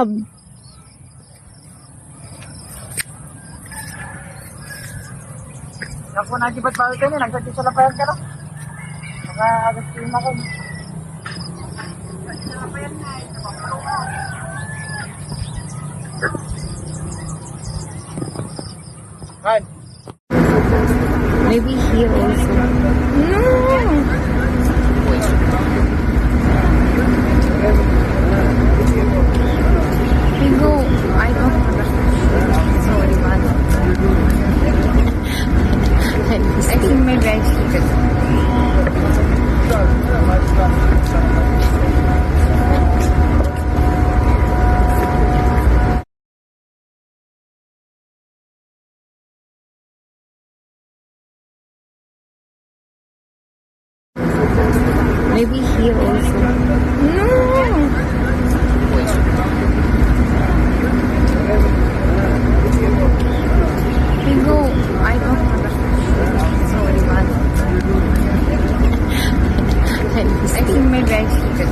Ako nagibat ba ito niya? Nagsabi sa lapayan ka lang. Nakagas ko yung ako. Sa lapayan nga eh. Han. Maybe here also. We go. I don't understand. Sorry, man. I think my veg chicken. Maybe here also. We go. I don't understand. Sorry, man. I think my veg chicken.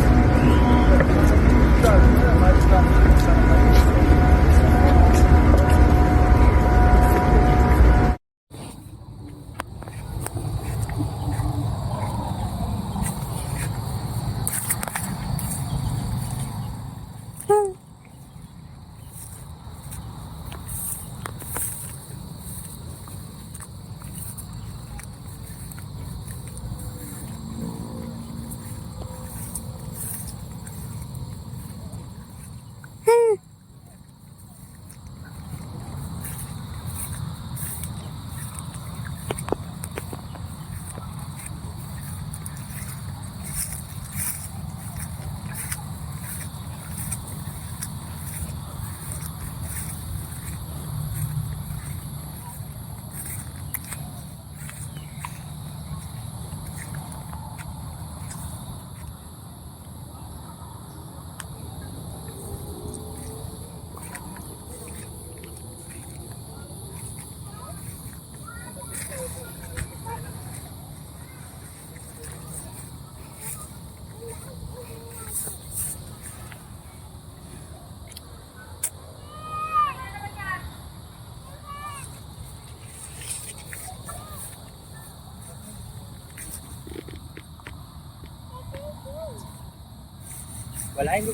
Wala, hindi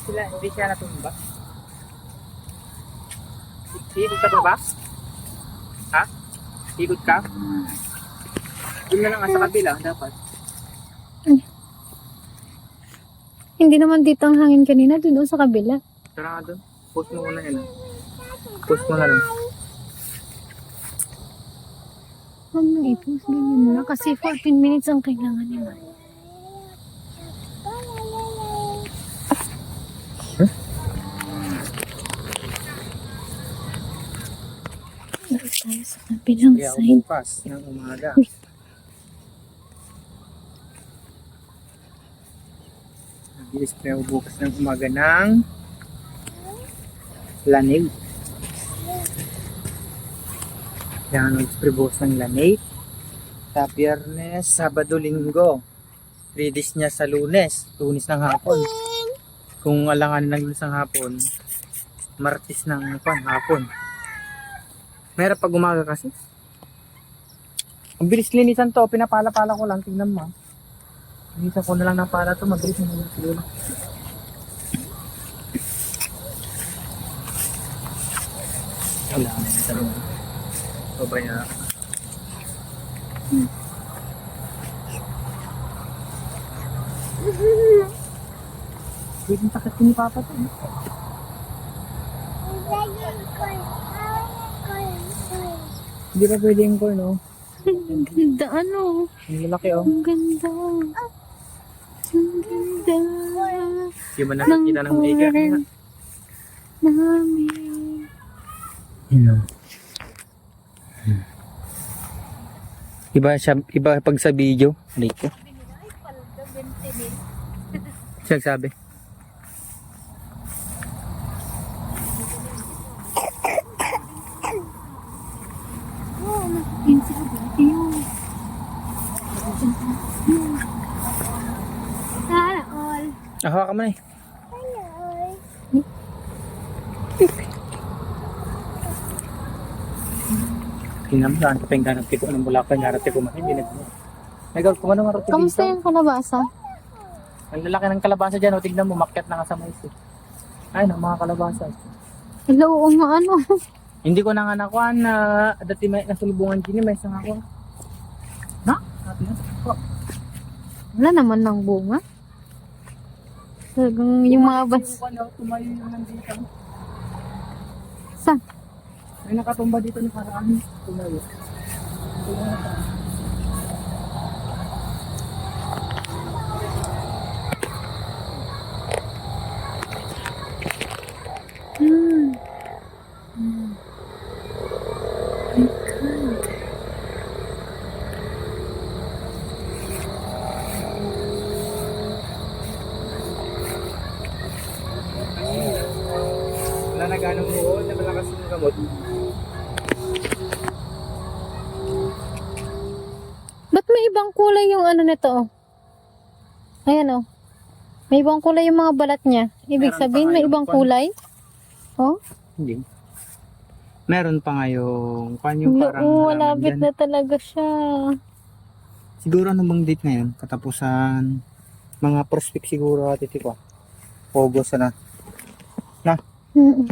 siya natumba. Higod ka ba? Ha? Higod ka? Doon na lang sa kabila, dapat. Hindi naman dito ang hangin kanina. Doon sa kabila. Tara nga doon. Post mo muna yun. Post mo na lang. Huwag na i-post. Ganyan mo na. Kasi 14 minutes ang kailangan nila. Dito tayo sa kabilang Kaya side. bukas ng umaga. Nabilis kaya bukas ng umaga ng lanig. Yan, mag-prebukas ng lanig. Sa Biyernes, Sabado, Linggo. 3 days niya sa Lunes. Lunes ng hapon. Kung alangan ng Lunes ng hapon, Martes ng hapon. Meron pag umaga kasi. Ang bilis linisan to, pinapala-pala ko lang, tingnan mo. Linisan ko na lang ng pala to, mabilis na lang siguro. Wala, sabi mo. Babaya. Pwede sakit ni Papa to. Hindi pa pwede yung corn, no? Ang ganda, ano? Ang lalaki, oh. Ang ganda. Ang ganda. Hindi mo nakikita ng mega. Namin. Yun, iba pag sa video. Dito. Siya sabi. Sana all. Hawakan mo na eh. Kinamdaan ka pang ganap tiko ng Bulacan, ganap tiko man, hindi nagmo. Nagawal ko man ang roti Kamusta dito. yung kalabasa? Ang lalaki ng kalabasa dyan, o tignan mo, makyat na nga sa mais. Ay, no, mga kalabasa. Hello, ano? Hindi ko na nga nakuha na dati may nasulubungan din may isang ako. Na? Natin na. Wala naman ng bunga. Talagang yung mga bas... Yung ano, tumayo yung nandito. Saan? May nakatumba dito na paraan. Tumayo. Hmm. Hmm. My God. Wala na ganong buo, na malakas yung gamot. Ba't may ibang kulay yung ano nito, oh? Ayan, oh. May ibang kulay yung mga balat niya. Ibig Meron sabihin, pa may nga ibang yung pan- kulay? Oh? Hindi. Meron pa nga yung yung parang Oo, halaman malapit dyan. na talaga siya. Siguro ano bang date ngayon? Katapusan mga prospect siguro ati ko. August na. Mm.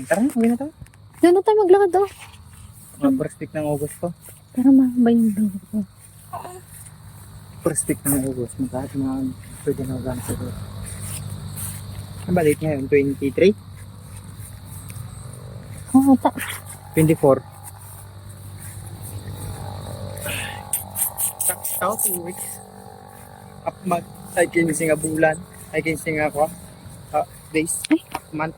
Tara na, uwi na tayo. Doon na tayo maglakad, oh. Mga prospect ng August to. Para mahaba yung vlog ko. Prospect ng August. Kahit mga pwede na ugang siguro. Ano ba date ngayon? 23? Oo, 24? Saksaw, 2 weeks. Up mag, ay kinising nga bulan. Ay kinising nga ako. Days. Ay. Month.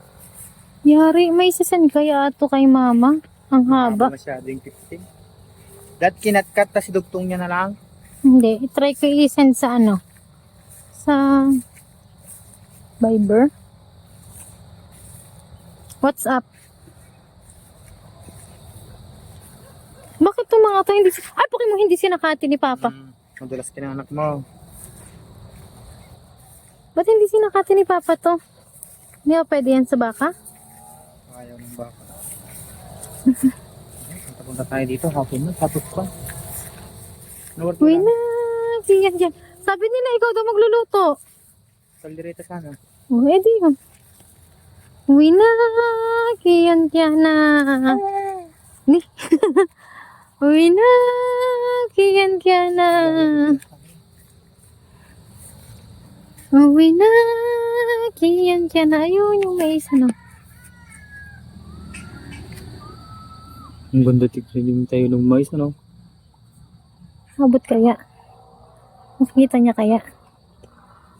Yari, may sasend kaya ato kay mama. Ang haba. Masyadong 15. That kinatkat ta si dugtong niya na lang. Hindi, itry ko i-send sa ano? Sa Viber. WhatsApp. Bakit itong mga to hindi... Ay, bakit mo hindi sinakati ni Papa? Madulas kinanak mo. Ba't hindi sinakati ni Papa to? Hindi ba pwede yan sa baka? Ayaw ng baka. Punta tayo dito. Hapon na. Tapos pa. Naward Uy na, yan yan. Sabi nila ikaw daw magluluto. Saldireta sana. Oh, edi yun. Uy na, kiyan na. Ni. Uy na, kiyan na. Uwi na, kiyan na. Ayun, yung may isa na. Ang ganda tignan yung tayo ng mais, ano? Abot kaya? Makikita niya kaya?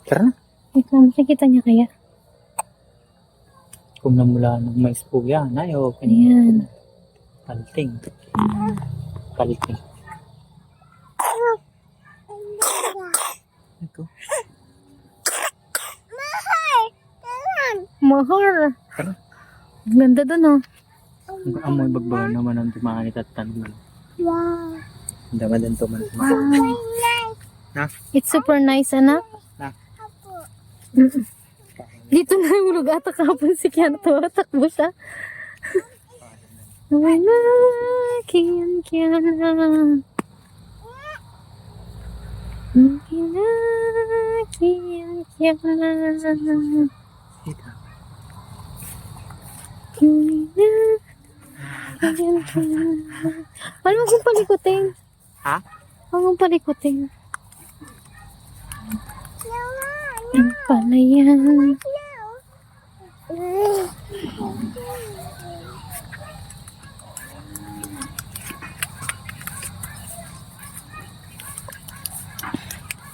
Tara na. Wait lang, makikita niya kaya? Kung namula ng mais po yan, ayaw. Ayan. Kalting. Kalting. Ito. Mahar. Tara. Ang ganda dun, oh. Ang amoy bagbaga naman ang tumanit at tanong. Wow. Dama din to man. Na? It's super nice, anak. Na? Mm. Dito na yung lugar ata kapon si Kiana. Takbo siya. Uy na, Kiana. Uy na, Kiana. Dito. Uy na, Kiana. Ano kung palikutin? Ha? Huwag mong palikutin. Ang pala yan.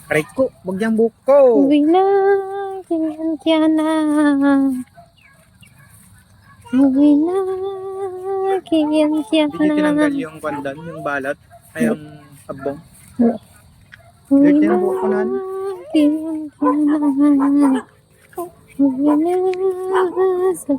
Aray ko, wag niyang buko. Uwi na, kiyan na. Uwi na, kiyan Hindi tinanggal na. yung pandan, yung balat. Ay, yung abong. Uwi Dirty na, ang buhok ko na. kiyan na. Uwi na, sa